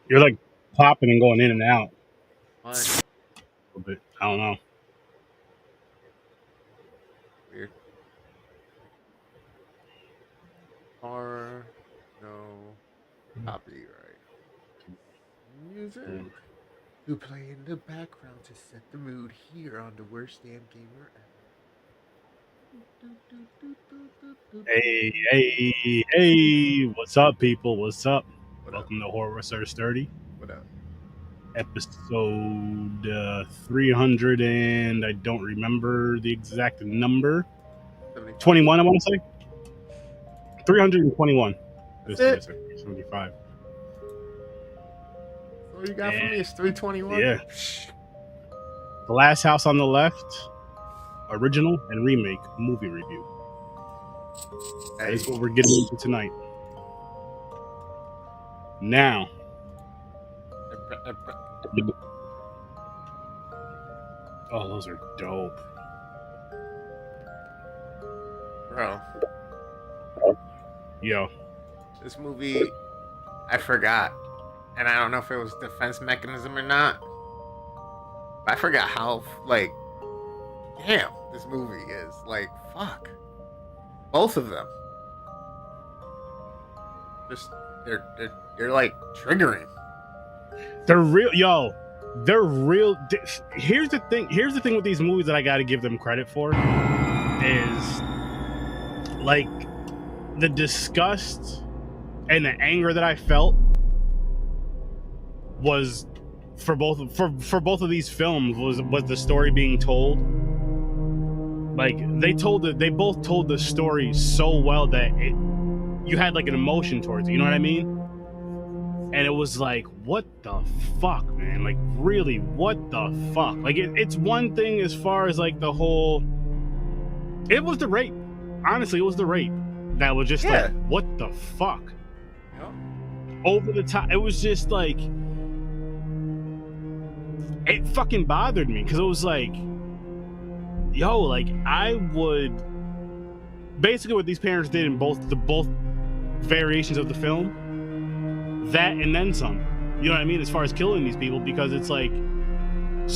You're like popping and going in and out What? a little bit. I don't know. Weird. Horror. No. Copyright. Music. Mm. To play in the background to set the mood here on the worst damn gamer ever. Hey, hey, hey! What's up, people? What's up? What up? Welcome to Horror Search 30, What up? episode 300, and I don't remember the exact number. 75. 21, I want to say 321. That's This year, it. 75. All you got for And me is 321. yeah, The Last House on the Left, original and remake movie review. That Hey. is what we're getting into tonight. Now, oh, those are dope. Bro, Yo, this movie, I forgot. And I don't know if it was defense mechanism or not. But I forgot how, like, damn, this movie is. Like, fuck. Both of them. Just, they're like triggering. they're real. Yo, they're real. Here's the thing. Here's the thing with these movies that I got to give them credit for is like the disgust and the anger that I felt was for both of these films was the story being told. Like they both told the story so well that you had like an emotion towards it. You know what I mean? And it was like, what the fuck, man? Like, really, what the fuck? Like, it's one thing as far as like the whole. It was the rape. Honestly, it was the rape that was just Yeah. like, what the fuck? Yep. Over the top. It was just like, it fucking bothered me because it was like, yo, like I would basically what these parents did in both variations of the film, that and then some. You know what I mean? As far as killing these people, because it's like, I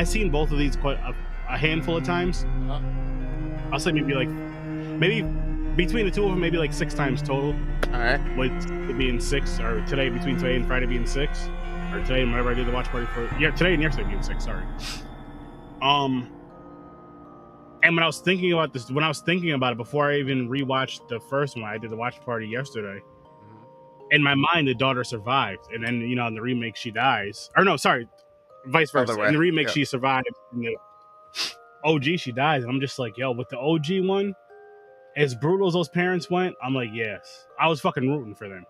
seen both of these quite a handful of times. Uh-huh. I'll say maybe between the two of them, maybe like 6 times total. All right. With it being 6, or between today and Friday being 6, or today and whenever I did the watch party for today and yesterday being 6. Sorry. And when I was thinking about it before I even rewatched the first one, I did the watch party yesterday. In my mind, the daughter survived, and then in the remake she dies. Or no, sorry, vice versa. In the remake, she survived. In the OG, she dies, and I'm just like, yo, with the OG one, as brutal as those parents went, I'm like, yes, I was fucking rooting for them.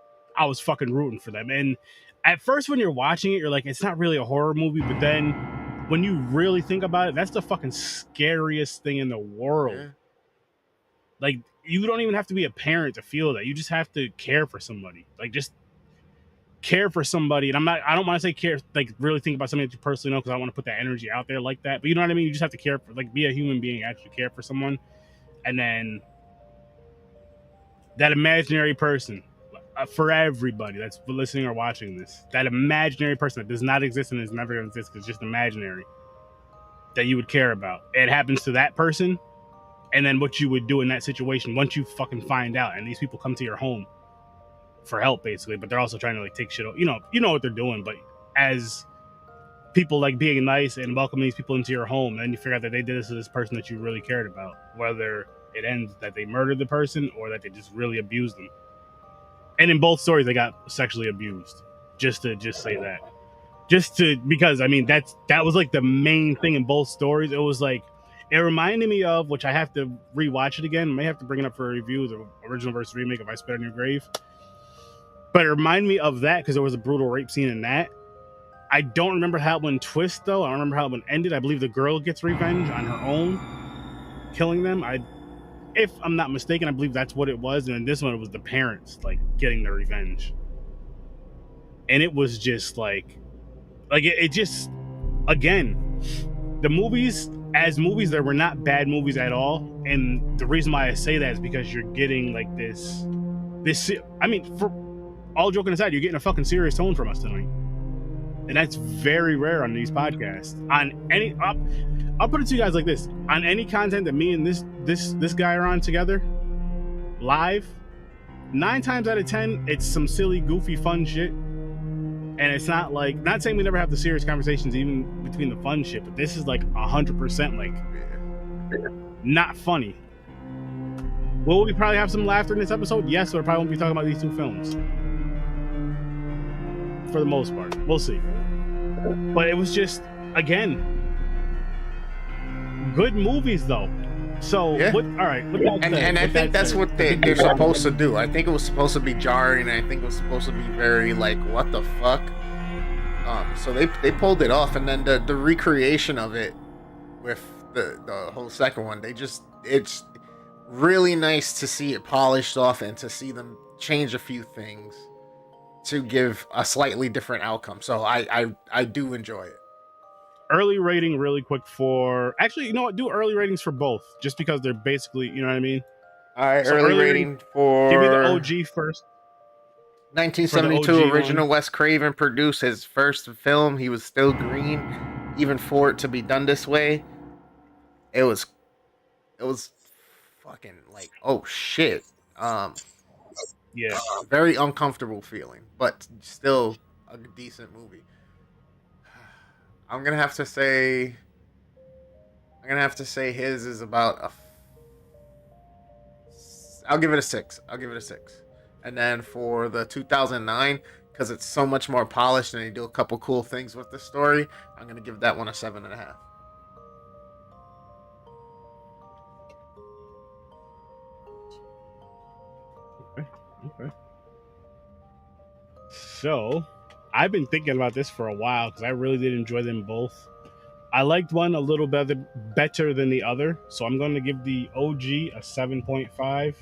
And at first, when you're watching it, you're like, it's not really a horror movie, but then when you really think about it, that's the fucking scariest thing in the world. Yeah. Like, you don't even have to be a parent to feel that. You just have to care for somebody. Like, just care for somebody. And I don't want to say care, like really think about something that you personally know, because I don't want to put that energy out there like that. But you know what I mean? You just have to care for, like, be a human being, actually care for someone. And then that imaginary person, for everybody that's listening or watching this, that imaginary person that does not exist and is never going to exist, because it's just imaginary, that you would care about. It happens to that person. And then what you would do in that situation once you fucking find out, and these people come to your home for help, basically, but they're also trying to like take shit. You know what they're doing, but as people like being nice and welcoming these people into your home, and then you figure out that they did this to this person that you really cared about, whether it ends that they murdered the person or that they just really abused them. And in both stories, they got sexually abused. Just to say that, because I mean that was like the main thing in both stories. It was like, it reminded me of, which I have to rewatch it again. I may have to bring it up for a review, the original versus remake, If I Spit on Your Grave. But it reminded me of that because there was a brutal rape scene in that. I don't remember how it one twist, though. I don't remember how it one ended. I believe the girl gets revenge on her own, killing them. If I'm not mistaken, I believe that's what it was. And in this one, it was the parents like getting their revenge. And it was just like it just, again, the movies, as movies, there were not bad movies at all. And the reason why I say that is because you're getting like this. I mean, all joking aside, you're getting a fucking serious tone from us tonight, and that's very rare on these podcasts. On any, I'll put it to you guys like this: on any content that me and this guy are on together, live, 9 times out of 10, it's some silly, goofy, fun shit. And it's not like, not saying we never have the serious conversations even between the fun shit, but this is like 100% like not funny. Will we probably have some laughter in this episode? Yes, but I probably won't be talking about these 2 films. For the most part. We'll see. But it was just, again, good movies though. So, Yeah. all right. And I think that's what they're supposed to do. I think it was supposed to be jarring. I think it was supposed to be very like, what the fuck? So they pulled it off, and then the recreation of it with the whole second one, it's really nice to see it polished off and to see them change a few things to give a slightly different outcome. So I do enjoy it. Early rating really quick for, actually, you know what, do early ratings for both, just because they're basically, you know what I mean. All right, so early rating for, give me the OG first. 1972 original Wes Craven produced his first film. He was still green, even for it to be done this way. It was fucking like, oh shit. Yeah, very uncomfortable feeling, but still a decent movie. I'm gonna have to say his is about I'll give it a 6. And then for the 2009, because it's so much more polished and they do a couple cool things with the story, I'm gonna give that one a 7.5. Okay. So, I've been thinking about this for a while because I really did enjoy them both. I liked one a little better than the other, so I'm going to give the OG a 7.5,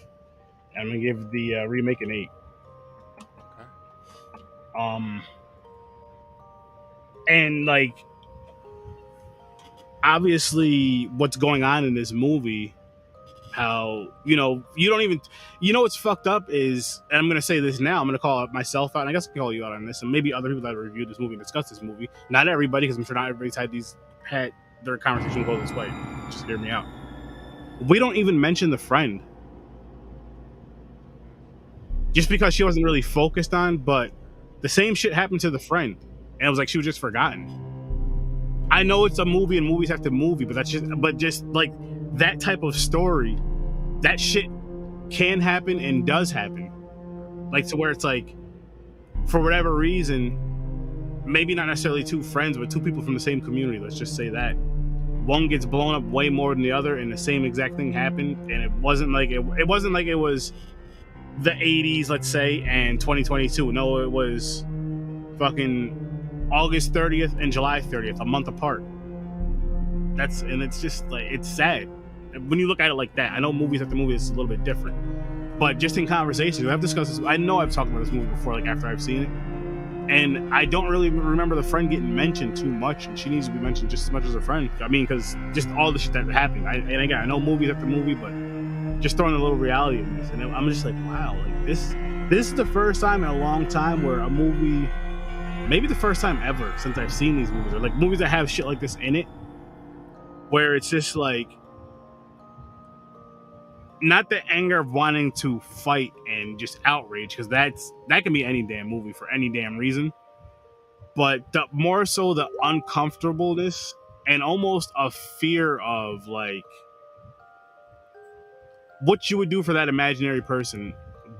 and I'm going to give the remake an 8. Okay. And like, obviously, what's going on in this movie, how, you don't even, what's fucked up is, and I'm going to say this now, I'm going to call out myself out, and I guess I can call you out on this, and maybe other people that have reviewed this movie and discussed this movie. Not everybody, because I'm sure not everybody's had their conversation go this way. Just hear me out. We don't even mention the friend. Just because she wasn't really focused on, but the same shit happened to the friend. And it was like she was just forgotten. I know it's a movie and movies have to movie, but just like that type of story, that shit can happen and does happen. Like, to where it's like, for whatever reason, maybe not necessarily 2 friends, but 2 people from the same community, let's just say that. One gets blown up way more than the other, and the same exact thing happened, and it wasn't like it was the 80s, let's say, and 2022. No, it was fucking August 30th and July 30th, a month apart. It's just like, it's sad when you look at it like that. I know movies after movies is a little bit different, but just in conversations, I've discussed this. I know I've talked about this movie before, like after I've seen it, and I don't really remember the friend getting mentioned too much, and she needs to be mentioned just as much as her friend. I mean, because just all the shit that happened. And again, I know movies after movie, but just throwing a little reality in this, and I'm just like, wow, like this is the first time in a long time where a movie, maybe the first time ever since I've seen these movies, or like movies that have shit like this in it, where it's just like, not the anger of wanting to fight and just outrage, because that can be any damn movie for any damn reason, but more so the uncomfortableness and almost a fear of like what you would do for that imaginary person,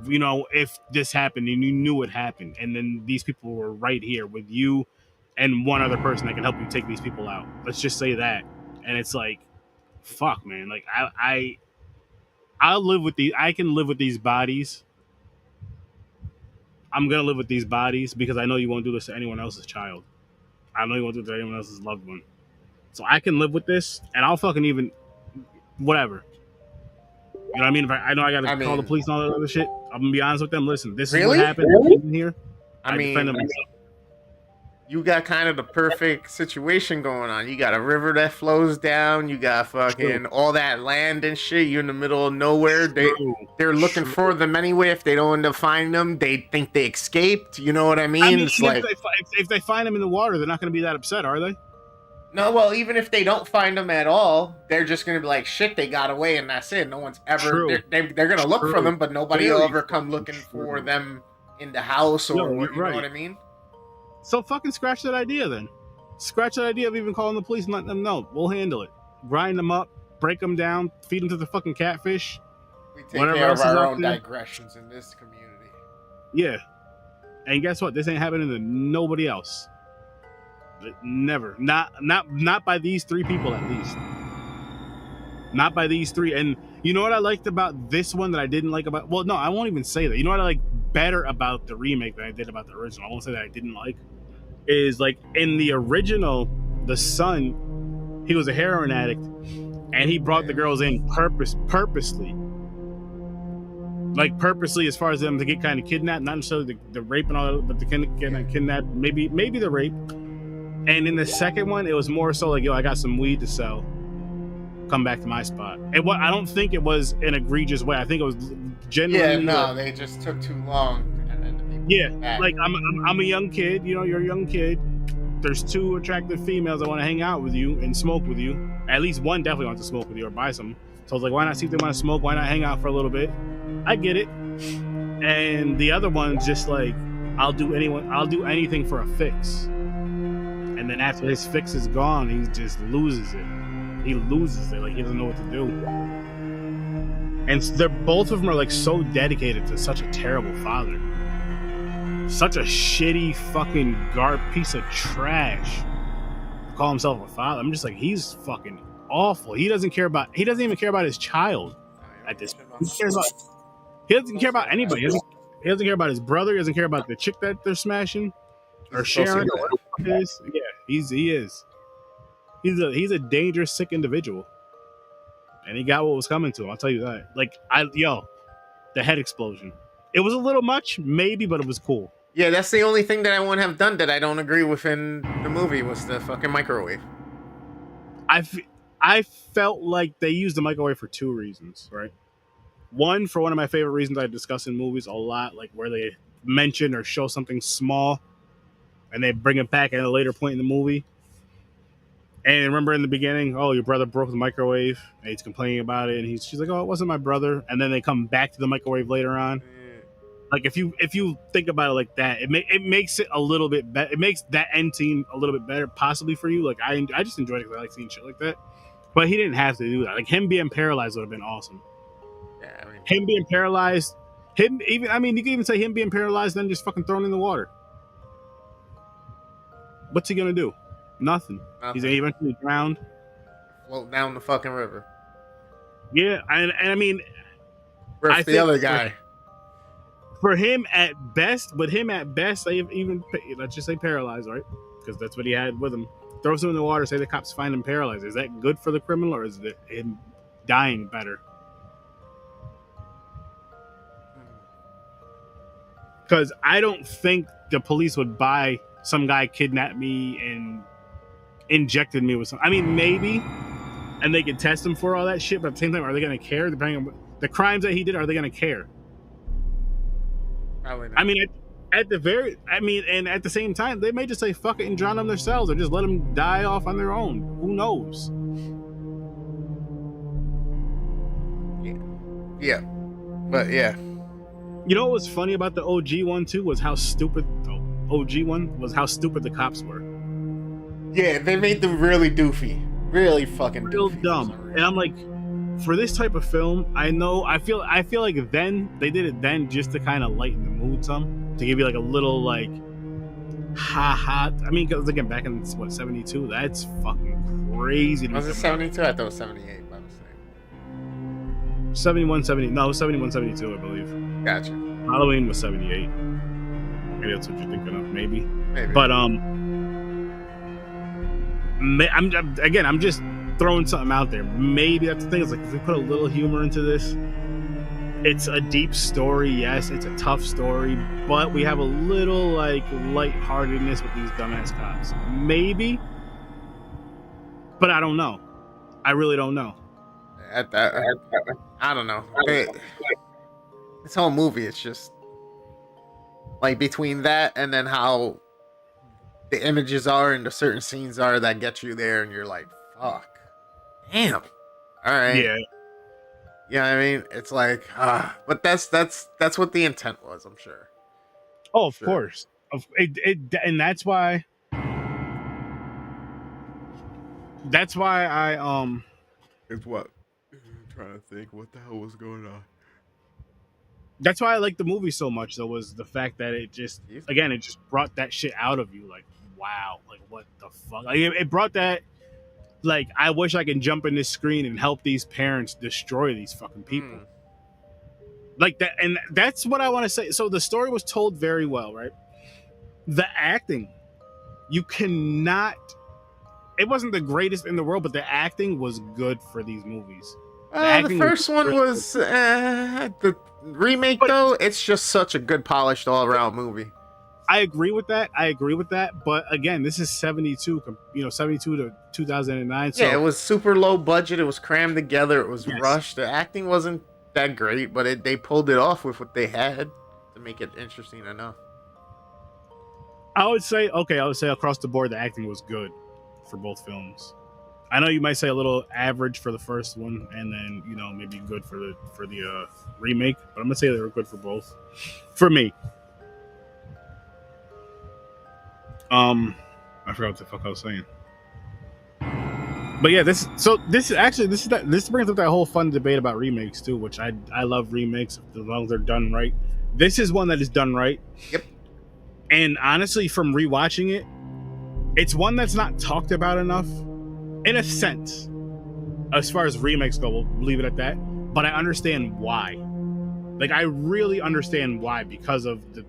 if this happened and you knew it happened, and then these people were right here with you and one other person that can help you take these people out. Let's just say that. And it's like, fuck, man. Like, I'll live with these. I can live with these bodies. I'm gonna live with these bodies because I know you won't do this to anyone else's child. I know you won't do it to anyone else's loved one. So I can live with this, and I'll fucking even whatever. You know what I mean? If I know I gotta call the police and all that other shit, I'm gonna be honest with them. Listen, this is what happened here. I mean, defended myself. you got kind of the perfect situation going on. You got a river that flows down. You got True. fucking all that land and shit. You're in the middle of nowhere. True. They're looking True. for them anyway. If they don't end up finding them, they think they escaped. You know what I I mean? mean, It's even like if they find him in the water, they're not going to be that upset, are they? no, well, even if they don't find them at all, they're just gonna be like, shit, they got away, and that's it. No one's ever True. they're gonna look for True. them, but nobody will Very ever come fucking looking for true. them in the house or No, what, you're you know right. what I mean? So fucking scratch that idea then. Scratch that idea of even calling the police and letting them know. We'll handle it. Grind them up, break them down, feed them to the fucking catfish. We take Whatever care of else is our out own there. digressions in this community. Yeah. And guess what? This ain't happening to nobody else. Never. Not by these three people at least. Not by these three. And you know what I liked about this one that I didn't like about, well, no, I won't even say that. You know what I like better about the remake than I did about the original? I won't say that I didn't like. Is like in the original, the son, he was a heroin addict, and he brought the girls in purposely. Like purposely, as far as them to get kind of kidnapped, not necessarily the rape and all that, but the kidnap, maybe the rape. And in the second one, it was more so like, yo, I got some weed to sell. Come back to my spot. And what I don't think it was an egregious way. I think it was genuinely. Yeah, no, they just took too long, and then the people Yeah, came back. like I'm a young kid. You know, you're a young kid. There's two attractive females that want to hang out with you and smoke with you. At least one definitely wants to smoke with you or buy some. So I was like, why not see if they want to smoke? Why not hang out for a little bit? I get it. And the other one's just like, I'll do anything for a fix. And then after his fix is gone, he just loses it. He loses it, like he doesn't know what to do. And they're both of them are like so dedicated to such a terrible father. Such a shitty fucking piece of trash. Call himself a father. I'm just like, he's fucking awful. He doesn't even care about his child at this point. He doesn't care about anybody. He doesn't care about his brother. He doesn't care about the chick that they're smashing or sharing or whatever it is. Yeah, he is. He's a dangerous, sick individual. And he got what was coming to him, I'll tell you that. Like, the head explosion. It was a little much, maybe, but it was cool. Yeah, that's the only thing that I wouldn't have done that I don't agree with in the movie was the fucking microwave. I felt like they used the microwave for two reasons, right? One, for one of my favorite reasons I discuss in movies a lot, like where they mention or show something small and they bring it back at a later point in the movie. And remember in the beginning, oh, your brother broke the microwave, and he's complaining about it, and she's like, oh, it wasn't my brother. And then they come back to the microwave later on. Like if you think about it like that, it makes it a little bit better. It makes that end scene a little bit better, possibly for you. Like I just enjoyed it because I like seeing shit like that. But he didn't have to do that. Like him being paralyzed would have been awesome. Yeah, I mean, Him being paralyzed, you can even say him being paralyzed, then just fucking thrown in the water. What's he gonna do? Nothing. He's eventually drowned. Float down the fucking river. Yeah, and I mean, Where's the other guy? For him at best, they even let's just say paralyzed, right? Because that's what he had with him. Throws him in the water. Say the cops find him paralyzed. Is that good for the criminal, or is it him dying better? Because I don't think the police would buy some guy kidnapped me and injected me with something. I mean, maybe, and they could test him for all that shit, but at the same time, are they going to care? Depending on the crimes that he did, are they going to care? Probably not. I mean, and at the same time, they may just say fuck it and drown them themselves, or just let them die off on their own. Who knows? Yeah, but yeah. You know what was funny about the OG one too was how stupid the cops were. Yeah, they made them really doofy, really fucking Real doofy, dumb. And I'm like, for this type of film, I feel like then they did it then just to kind of lighten the mood some, to give you like a little like ha ha. I mean, because again, back in what 72, that's fucking crazy. Was it 72? I thought it was 78 by mistake. 71, 70. No, it was 71, 72, I believe. Gotcha. Halloween was 78. Maybe that's what you're thinking of. Maybe. But I'm just throwing something out there. Maybe that's the thing. Is like if we put a little humor into this, It's a deep story, yes. It's a tough story, but we have a little like lightheartedness with these dumbass cops. Maybe, but I don't know. I really don't know. At that, I don't know. This whole movie, it's just like between that and then how the images are and the certain scenes are that get you there, and you're like, fuck, damn. All right. Yeah. Yeah, I mean, it's like, but that's what the intent was, I'm sure. Oh, of Sure. course. And that's why. That's why I It's what I'm trying to think. What the hell was going on? That's why I like the movie so much. Though was the fact that it just it just brought that shit out of you. Like, wow, like what the fuck? Like it brought that. Like, I wish I could jump in this screen and help these parents destroy these fucking people. Like that, and that's what I want to say. So the story was told very well, right? The acting, you cannot. It wasn't the greatest in the world, but the acting was good for these movies. The first one was the remake, though. It's just such a good, polished, all-around movie. I agree with that. But again, this is 72, 72 to 2009. So yeah, it was super low budget. It was crammed together. It was rushed. The acting wasn't that great, but they pulled it off with what they had to make it interesting enough. I would say across the board, the acting was good for both films. I know you might say a little average for the first one, and then maybe good for the remake, but I'm gonna say they were good for both. For me. I forgot what the fuck I was saying. But yeah, this brings up that whole fun debate about remakes too, which I love remakes as long as they're done right. This is one that is done right. Yep. And honestly, from rewatching it, it's one that's not talked about enough, in a sense. As far as remakes go, we'll leave it at that. But I understand why. Like, I really understand why, because of the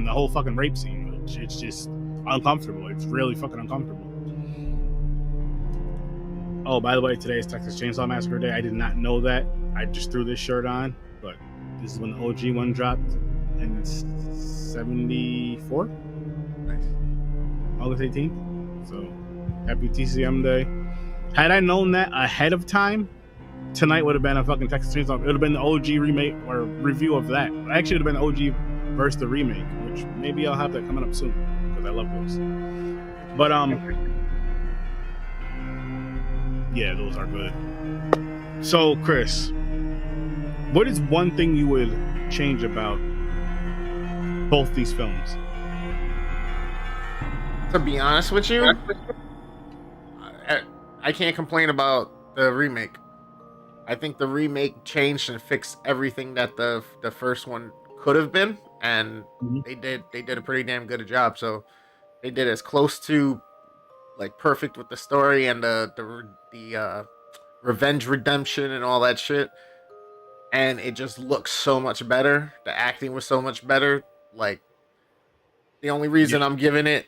whole fucking rape scene. Which it's just uncomfortable. It's really fucking uncomfortable. Oh, by the way, today is Texas Chainsaw Massacre Day. I did not know that. I just threw this shirt on, but this is when the OG one dropped, and it's 74. Nice. August 18th. So, happy TCM Day. Had I known that ahead of time, tonight would have been a fucking Texas Chainsaw. It would have been the OG remake or review of that. Actually, it would have been the OG versus the remake, which maybe I'll have that coming up soon because I love those. But yeah, those are good. So, Chris, what is one thing you would change about both these films? To be honest with you, I can't complain about the remake. I think the remake changed and fixed everything that the first one could have been, and they did a pretty damn good job. So they did as close to like perfect with the story and the revenge redemption and all that shit, and it just looks so much better. The acting was so much better. Like, the only reason I'm giving it,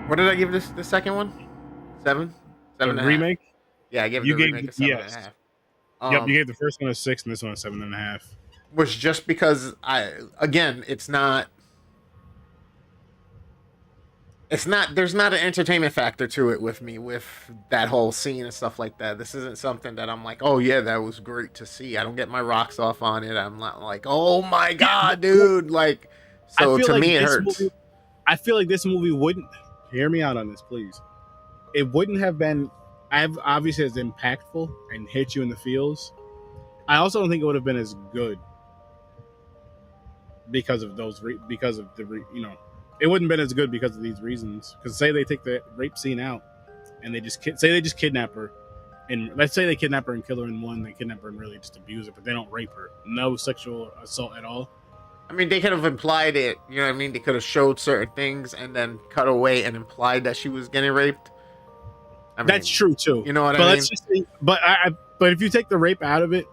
what did I give this the second one? 7 and a remake half. Yeah, I gave the remake a 7 and a half. Yep, you gave the first one a 6 and this one a 7.5. Was just because there's not an entertainment factor to it with me, with that whole scene and stuff like that. This isn't something that I'm like, oh yeah, that was great to see. I don't get my rocks off on it. I'm not like, oh my god, dude. Like, so to me it hurts. I feel like this movie wouldn't, hear me out on this, please. It wouldn't have been obviously as impactful and hit you in the feels. I also don't think it would have been as good because of those it wouldn't have been as good because of these reasons. Because say they take the rape scene out and they just kidnap her, and let's say they kidnap her and kill her in one, they kidnap her and really just abuse her, but they don't rape her. No sexual assault at all. I mean, they could have implied it. You know what I mean? They could have showed certain things and then cut away and implied that she was getting raped. I mean, that's true too. You know what I mean? Let's just say, but if you take the rape out of it,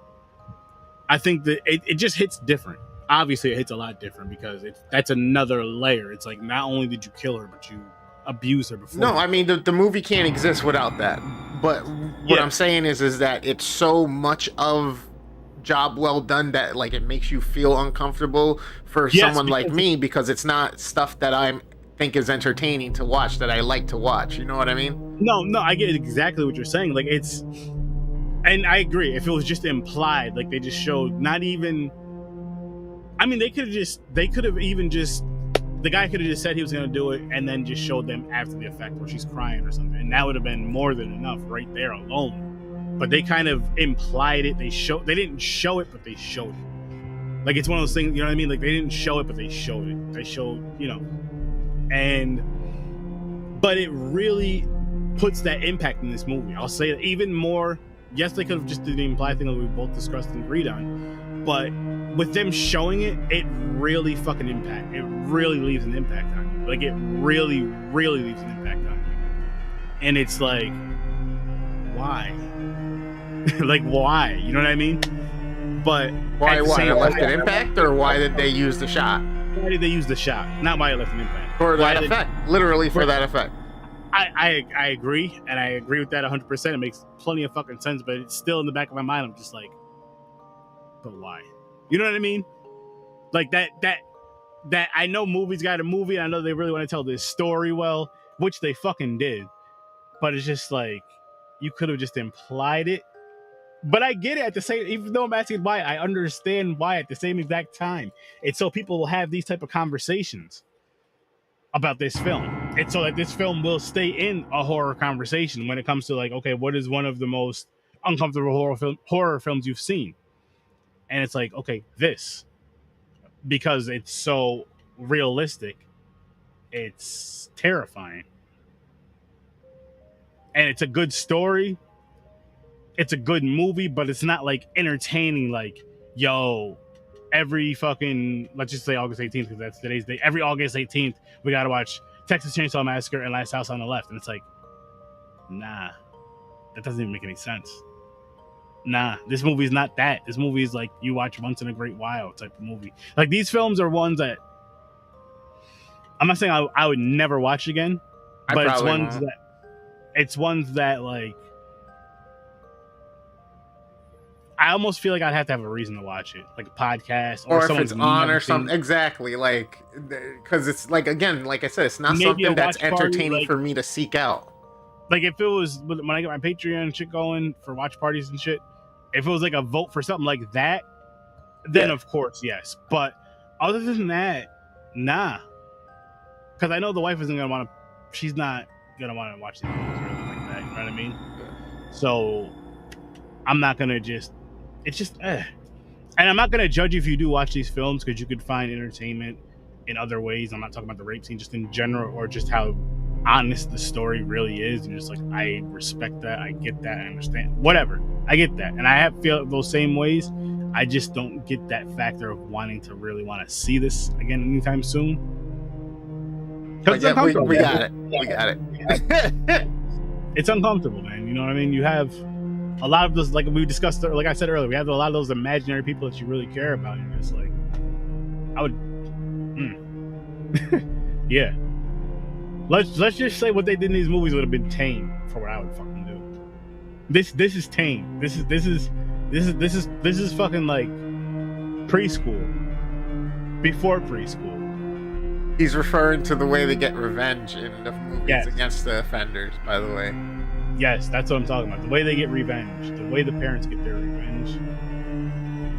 I think that it just hits different. Obviously, it hits a lot different because that's another layer. It's like, not only did you kill her, but you abused her before. No, I mean, the movie can't exist without that. But what I'm saying is that it's so much of job well done that like it makes you feel uncomfortable for Yes, someone like because me because it's not stuff that I think is entertaining to watch that I like to watch. You know what I mean? no, I get exactly what you're saying. Like it's, and I agree. If it was just implied, like they just showed, not even. I mean, they could have even just, the guy could have just said he was going to do it and then just showed them after the effect where she's crying or something, and that would have been more than enough right there alone. But they kind of implied it. They didn't show it, but they showed it. Like it's one of those things, you know what I mean? Like they didn't show it, but they showed it. They showed, and but it really puts that impact in this movie. I'll say it even more. Yes, they could have just did the implied thing that we both discussed and agreed on, but with them showing it, it really fucking impact. It really leaves an impact on you. Like it really, really leaves an impact on you. And it's like, why? Like why? You know what I mean? But why it left an impact, or why did they use the shot? Why did they use the shot? Not why it left an impact. For that effect. Literally for that effect. I agree, and I agree with that 100%. It makes plenty of fucking sense, but it's still in the back of my mind. I'm just like, but why? You know what I mean? Like that I know movies got a movie, and I know they really want to tell this story well, which they fucking did. But it's just like, you could have just implied it. But I get it at the same, even though I'm asking why, I understand why at the same exact time. It's so people will have these type of conversations about this film. It's so that this film will stay in a horror conversation when it comes to like, okay, what is one of the most uncomfortable horror films you've seen? And it's like, okay, this. Because it's so realistic, it's terrifying. And it's a good story. It's a good movie, but it's not like entertaining. Like, yo, every fucking, let's just say August 18th, because that's today's day. Every August 18th, we gotta watch Texas Chainsaw Massacre and Last House on the Left. And it's like, nah, that doesn't even make any sense. Nah, this movie is not that. This movie is like you watch once in a great while type of movie. Like these films are ones that I'm not saying I would never watch again, but it's ones that like I almost feel like I'd have to have a reason to watch it, like a podcast or if it's on or something. Exactly, like because it's like, again, like I said, it's not something that's entertaining for me to seek out. Like if it was when I get my Patreon and shit going for watch parties and shit, if it was like a vote for something like that, then of course yes. But other than that, nah. Because I know the wife isn't gonna want to. She's not gonna want to watch these movies or anything like that. You know what I mean? So I'm not gonna just. It's just, and I'm not gonna judge you if you do watch these films, because you could find entertainment in other ways. I'm not talking about the rape scene, just in general, or just how honest the story really is. And just like, I respect that, I get that, I understand, whatever, I get that, and I feel those same ways. I just don't get that factor of wanting to really want to see this again anytime soon. But yeah, we got it. We got it. It's uncomfortable, man. You know what I mean? You have a lot of those, like we discussed, like I said earlier, we have a lot of those imaginary people that you really care about. And it's like, I would, yeah. Let's just say what they did in these movies would have been tame for what I would fucking do. This is tame. This is fucking like preschool, before preschool. He's referring to the way they get revenge in the movies against the offenders, by the way. Yes, that's what I'm talking about. The way they get revenge, the way the parents get their revenge.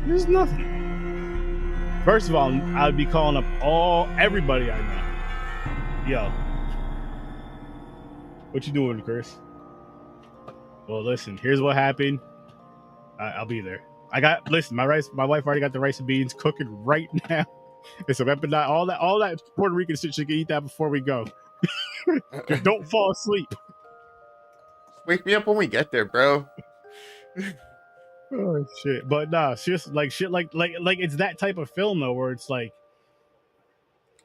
There's nothing. First of all, I would be calling up everybody I know. Yo, what you doing, Chris? Well, listen, here's what happened. I'll be there. Listen, my wife already got the rice and beans cooking right now. It's a empanadas, all that Puerto Rican shit. She can eat that before we go. Just don't fall asleep. Wake me up when we get there, bro. Oh shit! But nah, seriously, like shit, like it's that type of film though, where it's like,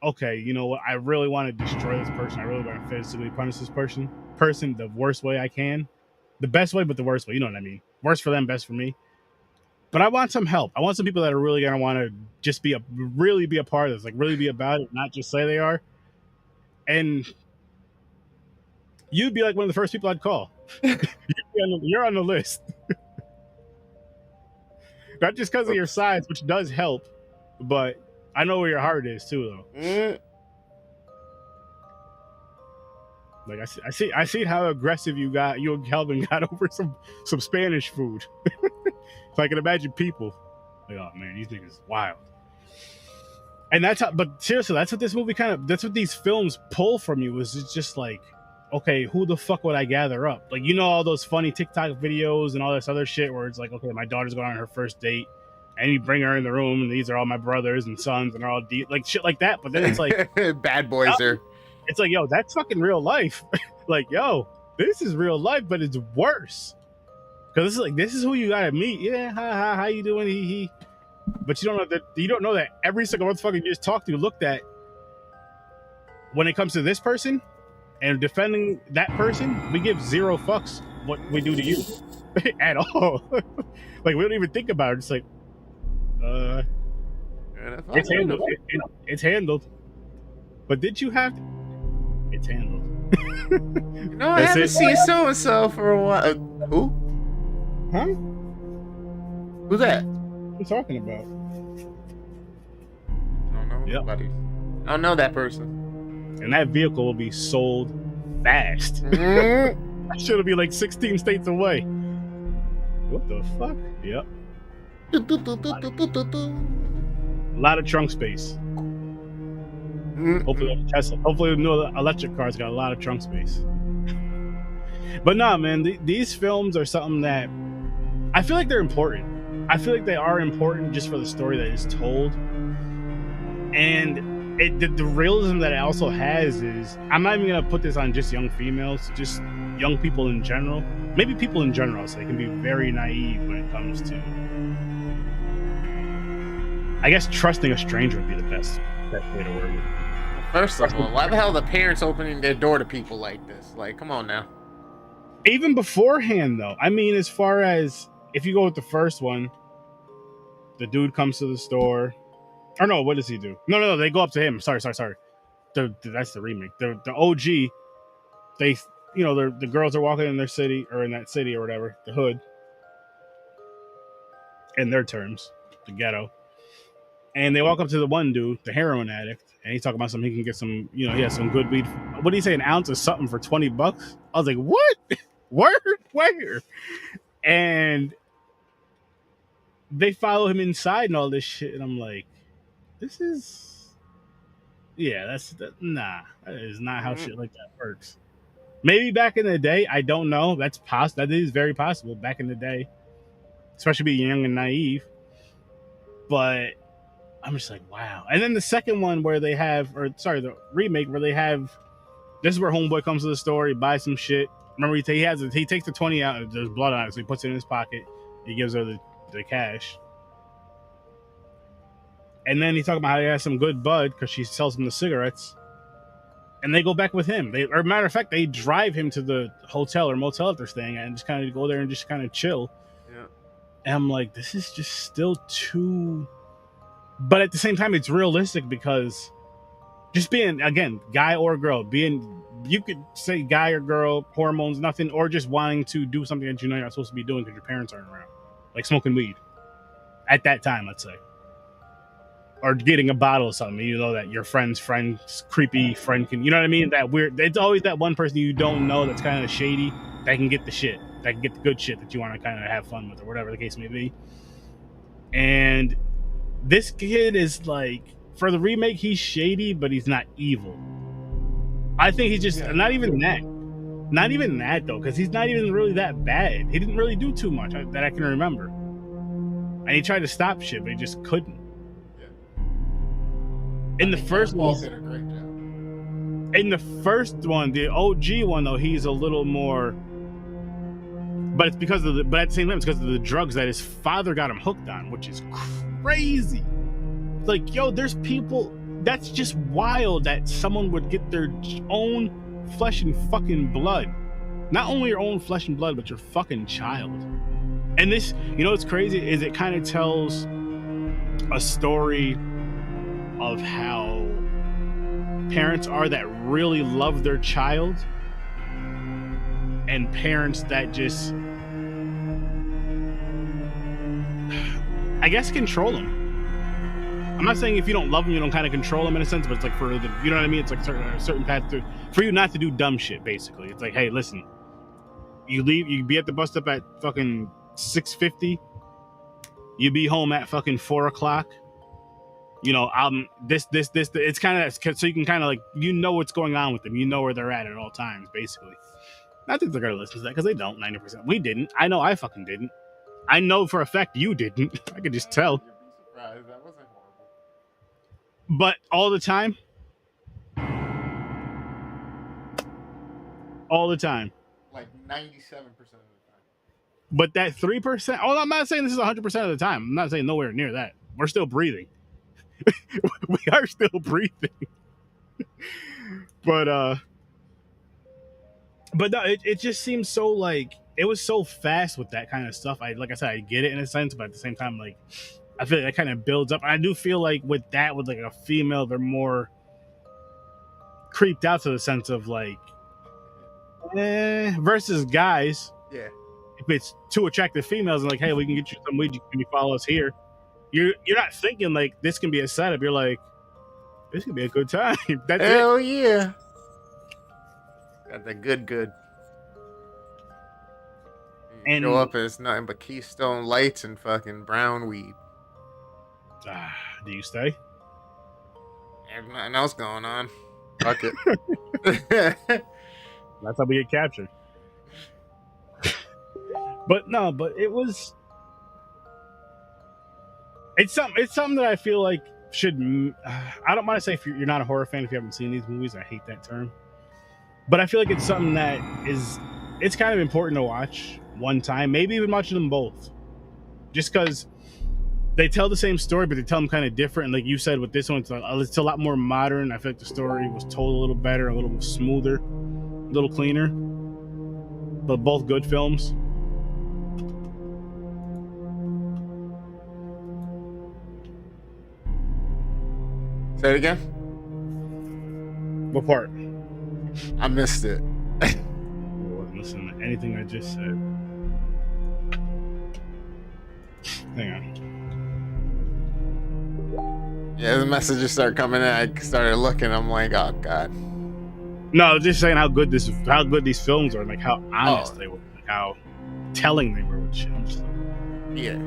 okay, you know what? I really want to destroy this person. I really want to physically punish this person the worst way I can, the best way, but the worst way. You know what I mean? Worst for them, best for me. But I want some help. I want some people that are really gonna want to just really be a part of this, like really be about it, not just say they are. And you'd be like one of the first people I'd call. You're on the list. Not just because of your size, which does help, but I know where your heart is too, though. Like I see how aggressive you and Kelvin got over some Spanish food. So I can imagine people like, oh man, these niggas wild. And that's how, but seriously, that's what this movie that's what these films pull from you, is it's just like, okay, who the fuck would I gather up? Like, you know, all those funny TikTok videos and all this other shit where it's like, okay, my daughter's going on her first date, and you bring her in the room, and these are all my brothers and sons, and they're all like shit like that. But then it's like, bad boys are. It's like, yo, that's fucking real life. Like, yo, this is real life, but it's worse. Because it's like, this is who you gotta meet. Yeah, how you doing? He. But you don't know that every single motherfucker you just talked to, looked at, when it comes to this person and defending that person, we give zero fucks what we do to you at all. Like, we don't even think about it. It's like, it's handled. It's handled. But did you have to? It's handled. I haven't seen so and so for a while. Who? Huh? Who's that? What are you talking about? I don't know nobody. I don't know that person. And that vehicle will be sold fast. That should be like 16 states away. What the fuck? Yep. A lot of trunk space. Hopefully the new electric cars got a lot of trunk space. But nah, man, these films are something that I feel like they're important. I feel like they are important just for the story that is told. And the realism that it also has is, I'm not even going to put this on just young females, just young people in general. Maybe people in general, I'll say, can be very naive when it comes to, I guess, trusting a stranger would be the best way to word it. First of all, why the hell are the parents opening their door to people like this? Like, come on now. Even beforehand, though, I mean, as far as, if you go with the first one, the dude comes to the store. Or no, what does he do? No, they go up to him. Sorry. That's the remake. The OG, they, the girls are walking in their city, or in that city or whatever, the hood, in their terms, the ghetto. And they walk up to the one dude, the heroin addict, and he's talking about something, he can get some, he has some good weed. What did he say, an ounce of something for $20? I was like, what? Where? And they follow him inside and all this shit, and I'm like, that is not how shit like that works. Maybe back in the day, I don't know. That is very possible back in the day, especially being young and naive. But I'm just like, wow. And then the second one where they have, the remake where they have, this is where homeboy comes to the store, he buys some shit. Remember, he takes the 20 out, there's blood on it, so he puts it in his pocket. He gives her the cash. And then he's talking about how he has some good bud because she sells him the cigarettes. And they go back with him. Matter of fact, they drive him to the hotel or motel that they're staying at and just kind of go there and just kind of chill. Yeah. And I'm like, this is just still too... But at the same time, it's realistic because just being, again, guy or girl, you could say guy or girl, hormones, nothing, or just wanting to do something that you know you're not supposed to be doing because your parents aren't around. Like smoking weed. At that time, let's say. Or getting a bottle of something, you know that your friend's creepy friend can, you know what I mean? That weird, it's always that one person you don't know that's kind of shady that can get the shit, that can get the good shit that you want to kind of have fun with or whatever the case may be. And this kid is like, for the remake, he's shady, but he's not evil. I think he's just, not even that though, because he's not even really that bad. He didn't really do too much that I can remember. And he tried to stop shit, but he just couldn't. In the first one, the OG one though, he's a little more. But it's because of but at the same time, it's because of the drugs that his father got him hooked on, which is crazy. It's like, yo, there's people. That's just wild that someone would get their own flesh and fucking blood. Not only your own flesh and blood, but your fucking child. And this, what's crazy is it kind of tells a story of how parents are that really love their child and parents that just I guess control them. I'm not saying if you don't love them, you don't kind of control them in a sense, but it's like for the, you know what I mean? It's like a certain path to, for you not to do dumb shit, basically. It's like, hey, listen, you leave, you be at the bus stop at fucking 6:50, you be home at fucking 4 o'clock. You know, this. It's kind of so you can kind of like, you know what's going on with them. You know where they're at all times, basically. I think they're gonna listen to that because they don't. 90%. We didn't. I know I fucking didn't. I know for a fact you didn't. I could just tell. You'd be surprised. That wasn't horrible. But all the time. All the time. Like 97% of the time. But that 3%. Oh, I'm not saying this is 100% of the time. I'm not saying nowhere near that. We're still breathing. We are still breathing. But no, it just seems so like it was so fast with that kind of stuff. Like I said, I get it in a sense, but at the same time, like I feel like that kind of builds up. I do feel like with that, with like a female, they're more creeped out to the sense of like versus guys. Yeah. If it's two attractive females and like, hey, we can get you some weed, can you follow us here? You're not thinking like this can be a setup. You're like, this could be a good time. That's Hell it. yeah. Got the good. And show up and it's nothing but Keystone Lights and fucking brown weed. Do you stay? There's nothing else going on. Fuck it. That's how we get captured. But no, but it was. It's something that I feel like should. I don't want to say if you're not a horror fan if you haven't seen these movies. I hate that term, but I feel like it's something that is. It's kind of important to watch one time, maybe even watching them both, just because they tell the same story, but they tell them kind of different. And like you said, with this one, it's a lot more modern. I feel like the story was told a little better, a little smoother, a little cleaner. But both good films. Say it again. What part? I missed it. I wasn't listening to anything I just said. Hang on. Yeah, the messages started coming in. I started looking. I'm like, oh god. No, just saying how good these films are, like how honest they were, like how telling they were with shit. Yeah.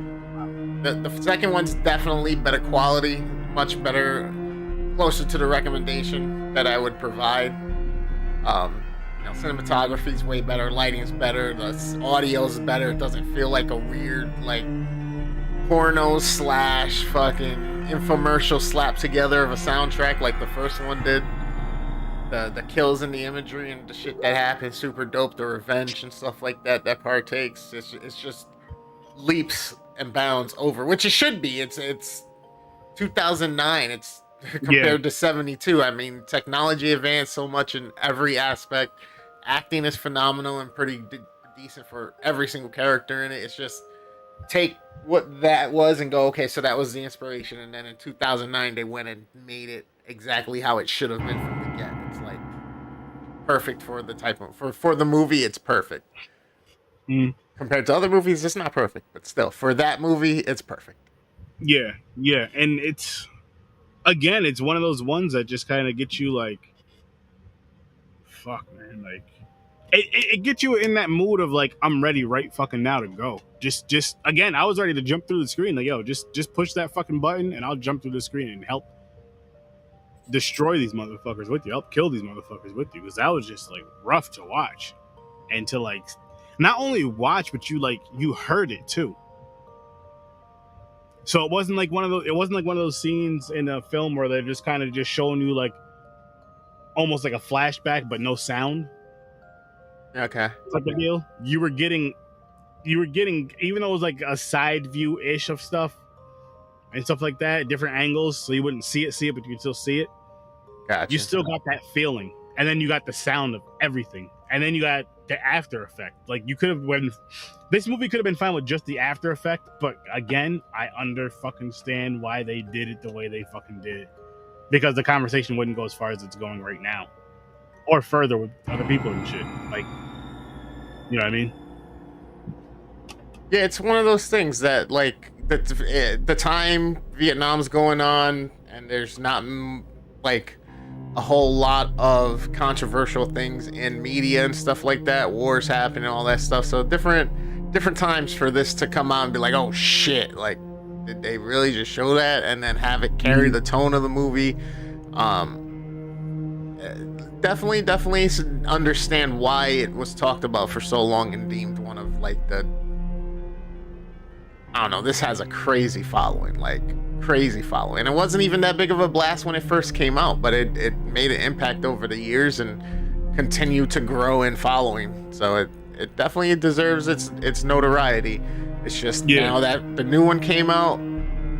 The second one's definitely better quality, much better, closer to the recommendation that I would provide. Cinematography's way better, lighting's better, the audio's better. It doesn't feel like a weird like porno / fucking infomercial slap together of a soundtrack like the first one did. The kills and the imagery and the shit that happens, super dope. The revenge and stuff like that partakes. It's just leaps and bounds over, which it should be. It's 2009. It's compared to 72. I mean, technology advanced so much in every aspect. Acting is phenomenal and pretty decent for every single character in it. It's just take what that was and go, okay, so that was the inspiration, and then in 2009 they went and made it exactly how it should have been from the get. It's like perfect for the type of for the movie. It's perfect. Compared to other movies, it's not perfect, but still, for that movie, it's perfect. Yeah, and it's one of those ones that just kind of gets you like, fuck, man, like it gets you in that mood of like, I'm ready right fucking now to go. Just again, I was ready to jump through the screen. Like, yo, just push that fucking button and I'll jump through the screen and help destroy these motherfuckers with you. Help kill these motherfuckers with you, because that was just like rough to watch, and to like not only watch, but you heard it too. So it wasn't like one of those scenes in a film where they're just kind of just showing you like almost like a flashback but no sound. Okay. Type of deal. You were getting, even though it was like a side view ish of stuff and stuff like that, different angles, so you wouldn't see it, but you could still see it. Gotcha. You still got that feeling, and then you got the sound of everything, and then you got the after effect. Like, you could have, when this movie could have been fine with just the after effect, but again, I fucking stand why they did it the way they fucking did it, because the conversation wouldn't go as far as it's going right now, or further with other people and shit. Like, you know what I mean? Yeah, it's one of those things that, like, the time Vietnam's going on, and there's not like a whole lot of controversial things in media and stuff like that. Wars happen and all that stuff. So different times for this to come out and be like, oh shit, like did they really just show that and then have it carry the tone of the movie? Definitely understand why it was talked about for so long and deemed one of like the, I don't know, this has a crazy following, like crazy following. It wasn't even that big of a blast when it first came out, but it made an impact over the years and continued to grow in following. So it definitely deserves its notoriety. It's just now that the new one came out,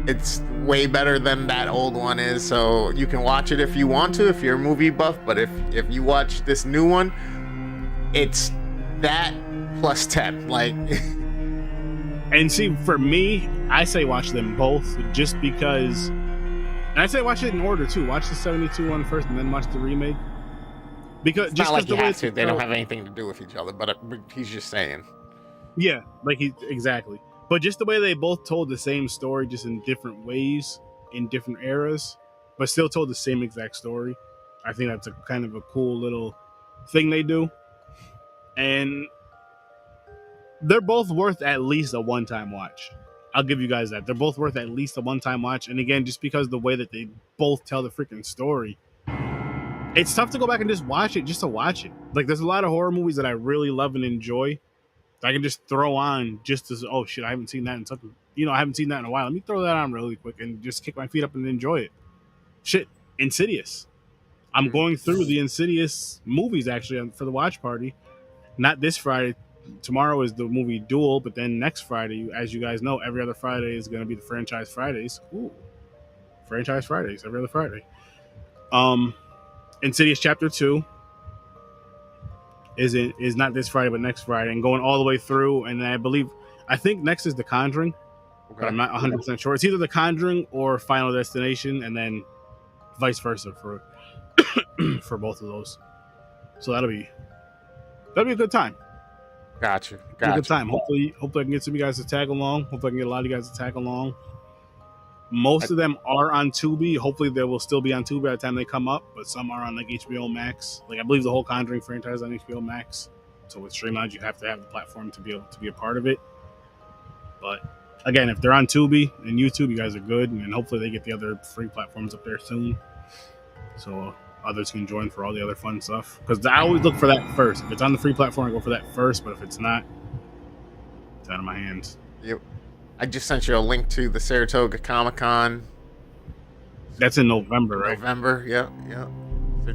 it's way better than that old one is. So you can watch it if you want to, if you're a movie buff. But if you watch this new one, it's that plus 10. Like, and see, for me, I say watch them both just because. And I say watch it in order too. Watch the 72 one first, and then watch the remake. Because it's just not like the you way have to. They don't have anything to do with each other. But he's just saying. Yeah, like exactly. But just the way they both told the same story, just in different ways, in different eras, but still told the same exact story. I think that's a kind of a cool little thing they do. And they're both worth at least a one-time watch. I'll give you guys that. They're both worth at least a one-time watch. And again, just because the way that they both tell the freaking story, it's tough to go back and just watch it just to watch it. Like, there's a lot of horror movies that I really love and enjoy. I can just throw on just as, oh shit, I haven't seen that in something, I haven't seen that in a while. Let me throw that on really quick and just kick my feet up and enjoy it. Shit, Insidious. I'm going through the Insidious movies actually for the watch party. Not this Friday. Tomorrow is the movie Duel, but then next Friday, as you guys know, every other Friday is going to be the Franchise Fridays. Ooh, Franchise Fridays, every other Friday. Insidious Chapter 2. Is not this Friday, but next Friday, and going all the way through. And I think next is The Conjuring, but I'm not 100% sure. It's either The Conjuring or Final Destination, and then vice versa for for both of those. So that'll be a good time. Gotcha. A good time. Hopefully I can get some of you guys to tag along. Hopefully I can get a lot of you guys to tag along. Most of them are on Tubi. Hopefully they will still be on Tubi by the time they come up, but some are on like HBO Max. Like I believe the whole Conjuring franchise is on HBO Max. So with Streamlabs, you have to have the platform to be able to be a part of it. But again, if they're on Tubi and YouTube, you guys are good, and hopefully they get the other free platforms up there soon, so others can join for all the other fun stuff. Because I always look for that first. If it's on the free platform, I go for that first. But if it's not, it's out of my hands. Yep. I just sent you a link to the Saratoga Comic-Con. That's in November, right? November, yeah.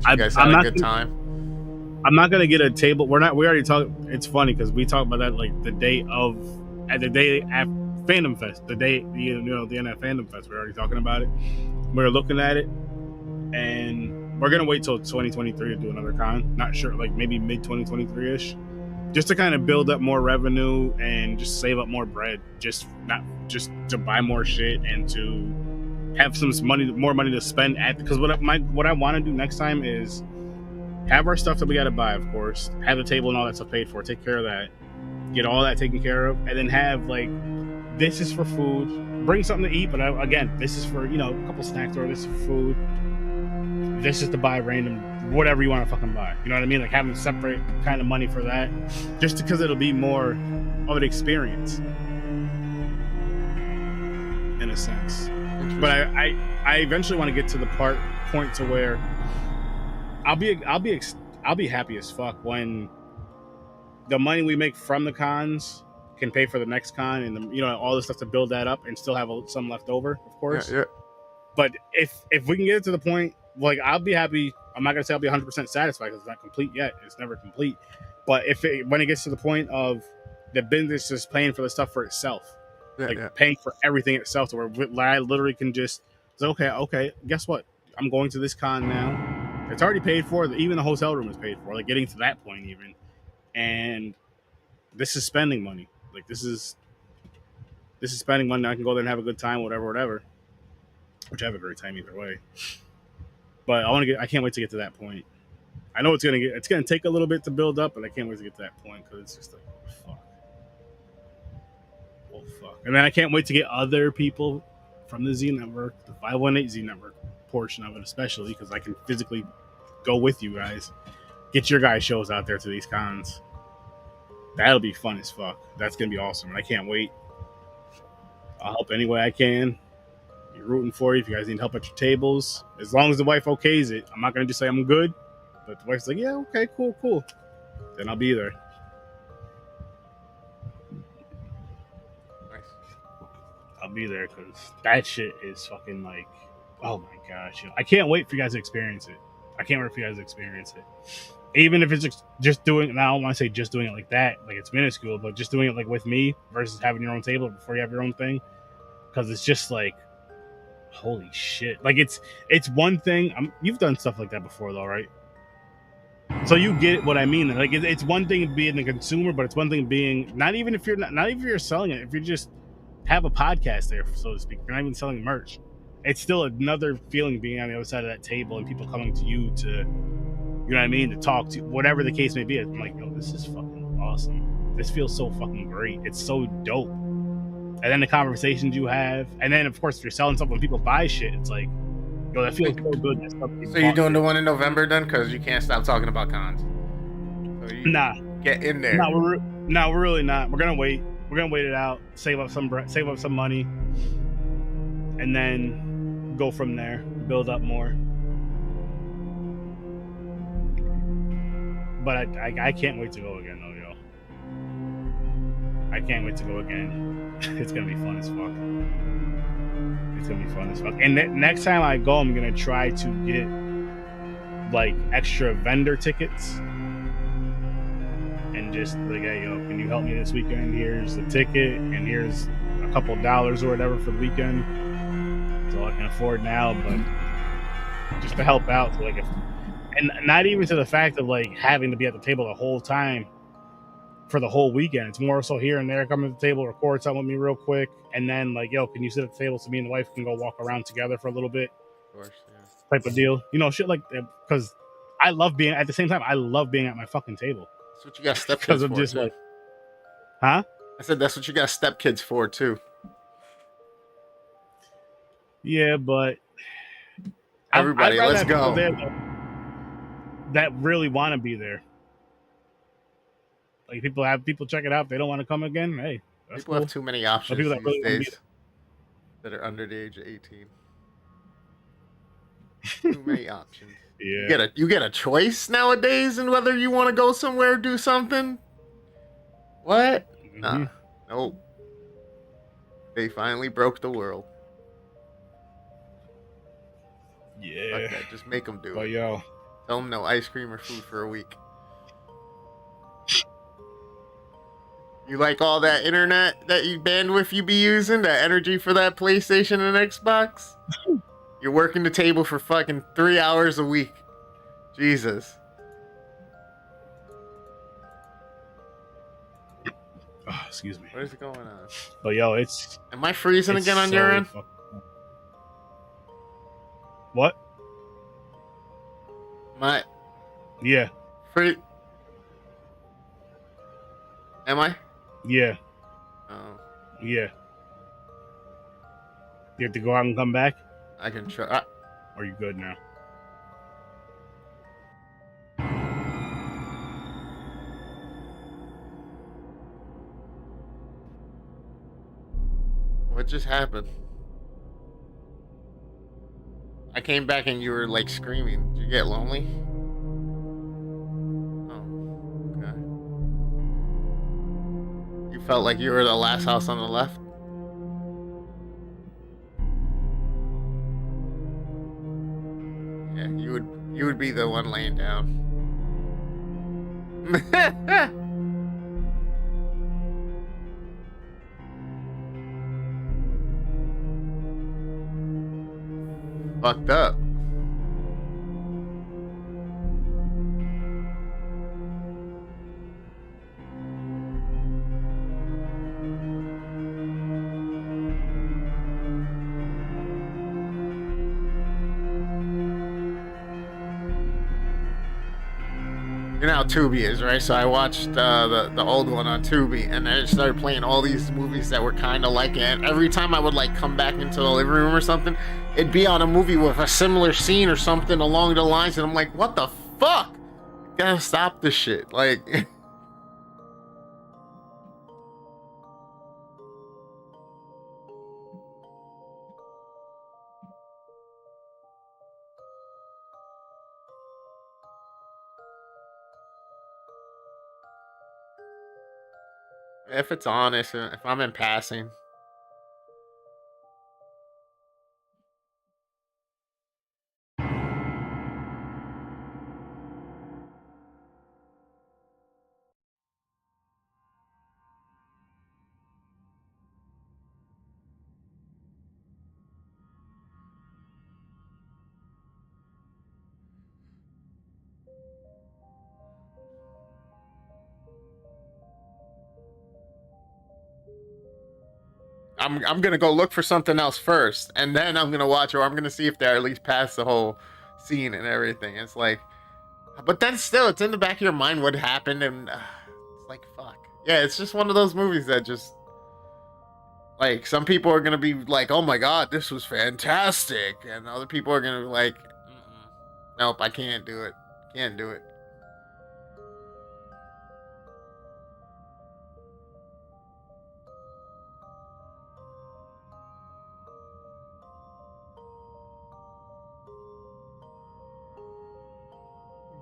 So you guys had a good time. I'm not gonna get a table. We already talked. It's funny because we talked about that like the day at Fandom Fest, the NF Fandom Fest. We're already talking about it. We're looking at it, and we're gonna wait till 2023 to do another con. Not sure, like maybe mid 2023 ish. Just to kind of build up more revenue and just save up more bread, just to buy more shit and to have more money to spend at. Because what I want to do next time is have our stuff that we got to buy, of course, have the table and all that stuff paid for, take care of that, get all that taken care of, and then have like this is for food, bring something to eat, but again, this is for a couple snacks, or this is for food, this is to buy random whatever you want to fucking buy. You know what I mean? Like having separate kind of money for that, just because it'll be more of an experience in a sense. But I eventually want to get to the point to where I'll be happy as fuck when the money we make from the cons can pay for the next con and all the stuff to build that up and still have some left over, of course. Yeah. But if we can get it to the point, like, I'll be happy. I'm not gonna say I'll be 100% satisfied because it's not complete yet. It's never complete. But when it gets to the point of the business just paying for the stuff for itself, paying for everything itself, to where I literally can just say, okay, guess what? I'm going to this con now. It's already paid for. Even the hotel room is paid for. Like getting to that point even, and this is spending money. Like this is spending money. I can go there and have a good time, whatever. Which I have a great time either way. But I can't wait to get to that point. I know it's gonna take a little bit to build up, but I can't wait to get to that point because it's just like, fuck. fuck! And then I can't wait to get other people from the Z Network, the 518 Z Network portion of it, especially because I can physically go with you guys, get your guys' shows out there to these cons. That'll be fun as fuck. That's gonna be awesome, and I can't wait. I'll help any way I can. Be rooting for you if you guys need help at your tables. As long as the wife okays it, I'm not gonna just say I'm good, but the wife's like, yeah, okay, cool. Then I'll be there. Nice. I'll be there because that shit is fucking like, oh my gosh, I can't wait for you guys to experience it. Even if it's just doing, and I don't want to say just doing it like that, like it's minuscule, but just doing it like with me versus having your own table before you have your own thing, because it's just like, holy shit! Like it's one thing. You've done stuff like that before, though, right? So you get what I mean. Like it's one thing being the consumer, but it's one thing being not even if you're selling it. If you just have a podcast there, so to speak, you're not even selling merch. It's still another feeling being on the other side of that table and people coming to you to, you know what I mean, to talk to, whatever the case may be. I'm like, yo, this is fucking awesome. This feels so fucking great. It's so dope. And then the conversations you have, and then of course if you're selling something when people buy shit, it's like, yo, that feels so good. So you're doing the one in November then, because you can't stop talking about cons. So nah, get in there. We're really not. We're gonna wait. We're gonna wait it out. Save up some money, and then go from there. Build up more. But I can't wait to go again, though, yo. I can't wait to go again. It's gonna be fun as fuck. And next time I go, I'm gonna try to get like extra vendor tickets, and just like, hey, yo, can you help me this weekend? Here's the ticket, and here's a couple dollars or whatever for the weekend. That's all I can afford now, but just to help out, so like, and not even to the fact of like having to be at the table the whole time for the whole weekend. It's more so here and there, come to the table, record something with me real quick, and then like, yo, can you sit at the table so me and the wife can go walk around together for a little bit? Of course, yeah. Type of deal, shit like that. Because I love being at the same time. I love being at my fucking table. That's what you got stepkids because I'm for, just too. like, huh? I said that's what you got stepkids for too. Yeah, but everybody, let's go. That really want to be there. Like people check it out. If they don't want to come again, hey, that's people cool. have too many options these really days that are under the age of 18. Too many options. Yeah. You get a choice nowadays in whether you want to go somewhere, do something. What? Mm-hmm. Nah. Nope. They finally broke the world. Yeah. Okay, just make them do it. Yo, tell them no ice cream or food for a week. You like all that internet bandwidth you be using, that energy for that PlayStation and Xbox? You're working the table for fucking 3 hours a week. Jesus. Oh, excuse me. What is going on? But yo, am I freezing again on your end? What? Yeah. Am I? Yeah. Oh. Yeah. You have to go out and come back? I can try. Or are you good now? What just happened? I came back and you were like screaming. Did you get lonely? Oh, okay. You felt like you were the last house on the left? Yeah, you would be the one laying down. Fucked up. You know how Tubi is, right? So I watched the old one on Tubi, and then it started playing all these movies that were kind of like it. And every time I would like come back into the living room or something, it'd be on a movie with a similar scene or something along the lines, and I'm like, what the fuck? You gotta stop this shit. Like, if it's honest, if I'm in passing. I'm gonna go look for something else first, and then I'm gonna watch, or I'm gonna see if they're at least past the whole scene and everything. It's like, but then still, it's in the back of your mind what happened, and it's like, fuck. Yeah, it's just one of those movies that just, like, some people are gonna be like, oh my god, this was fantastic, and other people are gonna be like, nope, I can't do it. Can't do it.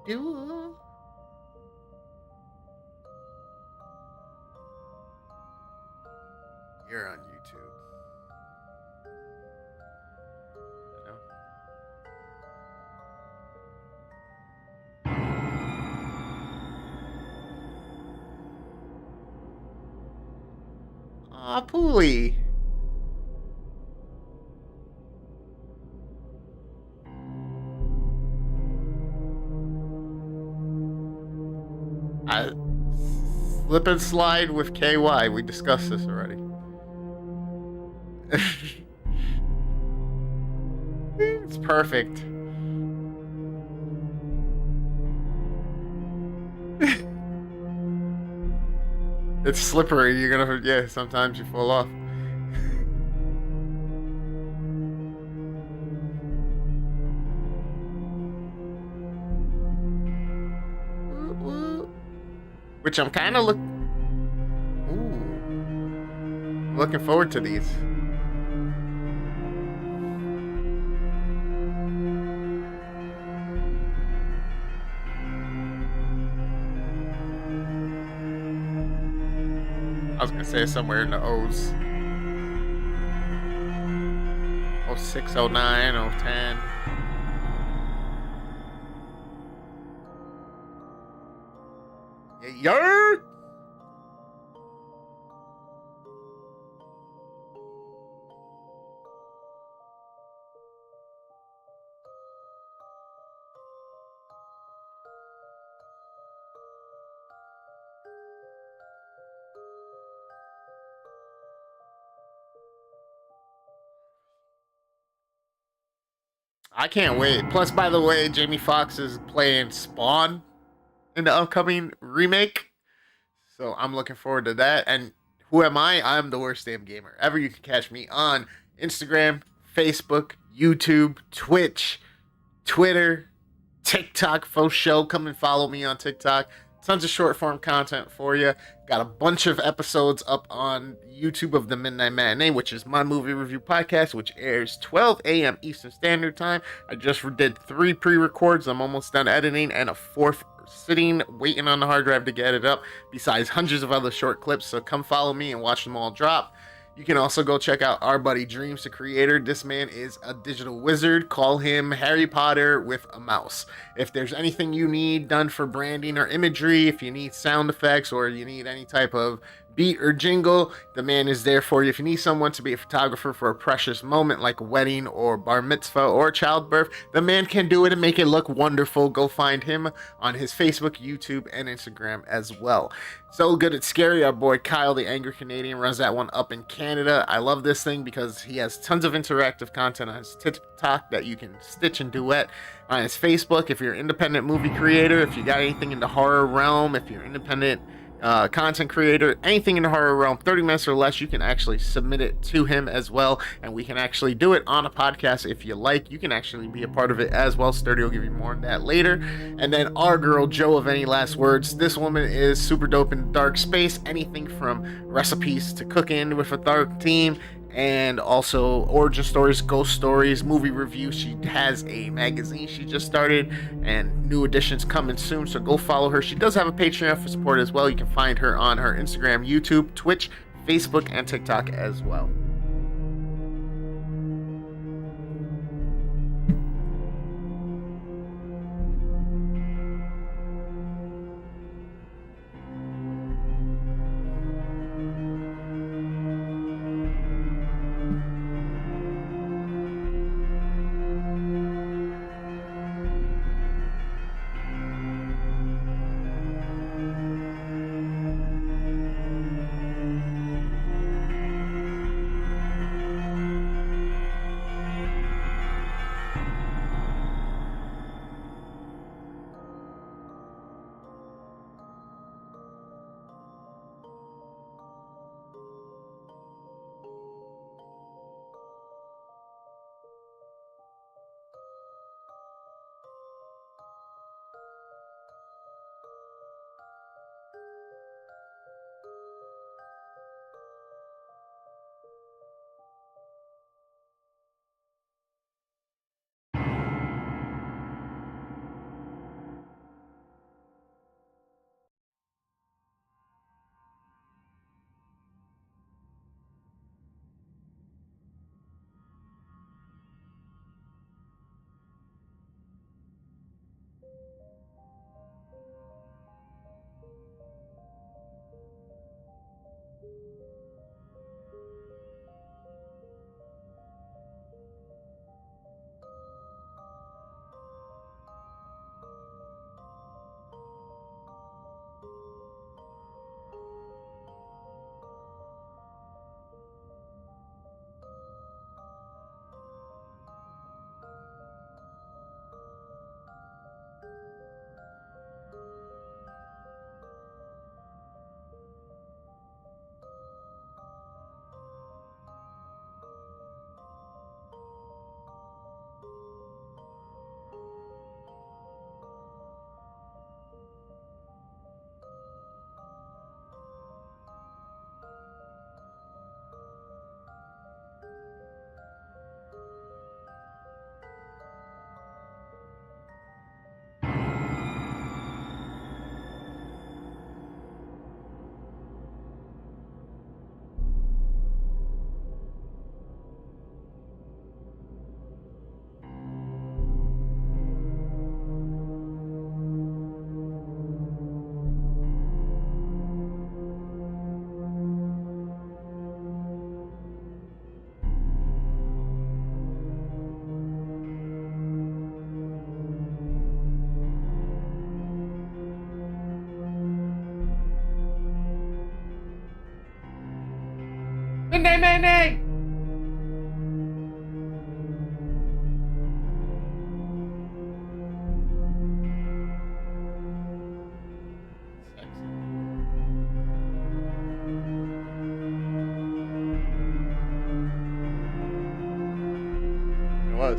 Do You're on YouTube. I know. Aw, Poolie. I, Slip and slide with KY. We discussed this already. It's perfect. It's slippery. You're gonna, yeah, sometimes you fall off. Which I'm kind of looking forward to these. I was gonna say somewhere in the O's. 06, 09, 010. Yeah. I can't wait. Plus, by the way, Jamie Foxx is playing Spawn in the upcoming remake. So I'm looking forward to that. And who am I? I'm the worst damn gamer ever. You can catch me on Instagram, Facebook, YouTube, Twitch, Twitter, TikTok for show. Come and follow me on TikTok. Tons of short form content for you. Got a bunch of episodes up on YouTube of the Midnight Matinee, which is my movie review podcast, which airs 12 a.m. Eastern Standard Time. I just did 3 pre-records. I'm almost done editing, and a 4th sitting waiting on the hard drive to get it up, besides hundreds of other short clips. So come follow me and watch them all drop. You can also go check out our buddy Dreams, the creator. This man is a digital wizard. Call him Harry Potter with a mouse. If there's anything you need done for branding or imagery, if you need sound effects or you need any type of beat or jingle, the man is there for you. If you need someone to be a photographer for a precious moment like a wedding or bar mitzvah or childbirth, the man can do it and make it look wonderful. Go find him on his Facebook, YouTube, and Instagram as well. So Good It's Scary, our boy Kyle, the Angry Canadian, runs that one up in Canada. I love this thing because he has tons of interactive content on his TikTok that you can stitch and duet. On his Facebook, if you're an independent movie creator, if you got anything in the horror realm, if you're independent content creator, anything in the horror realm, 30 minutes or less, you can actually submit it to him as well, and we can actually do it on a podcast if you like. You can actually be a part of it as well. Sturdy will give you more on that later. And then our girl Jo of Any Last Words. This woman is super dope in dark space, anything from recipes to cooking with a dark team, and also origin stories, ghost stories, movie reviews. She has a magazine she just started, and new editions coming soon, so go follow her. She does have a Patreon for support as well. You can find her on her Instagram, YouTube, Twitch, Facebook, and TikTok as well. Mindy, Mindy! It was.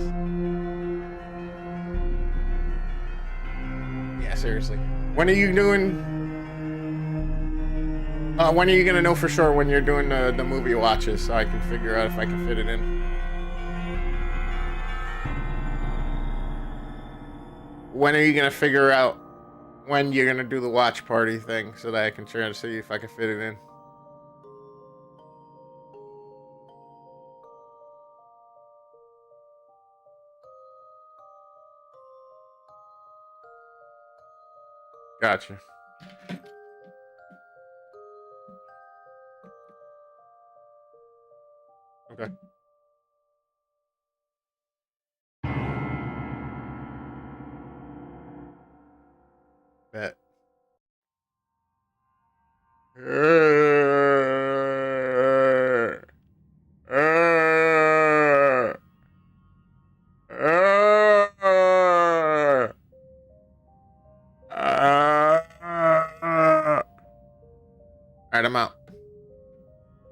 Yeah, seriously. When are you doing? When are you gonna know for sure when you're doing the movie watches so I can figure out if I can fit it in? When are you gonna figure out when you're gonna do the watch party thing so that I can try to see if I can fit it in? Gotcha. Okay. Bet. All right, I'm out.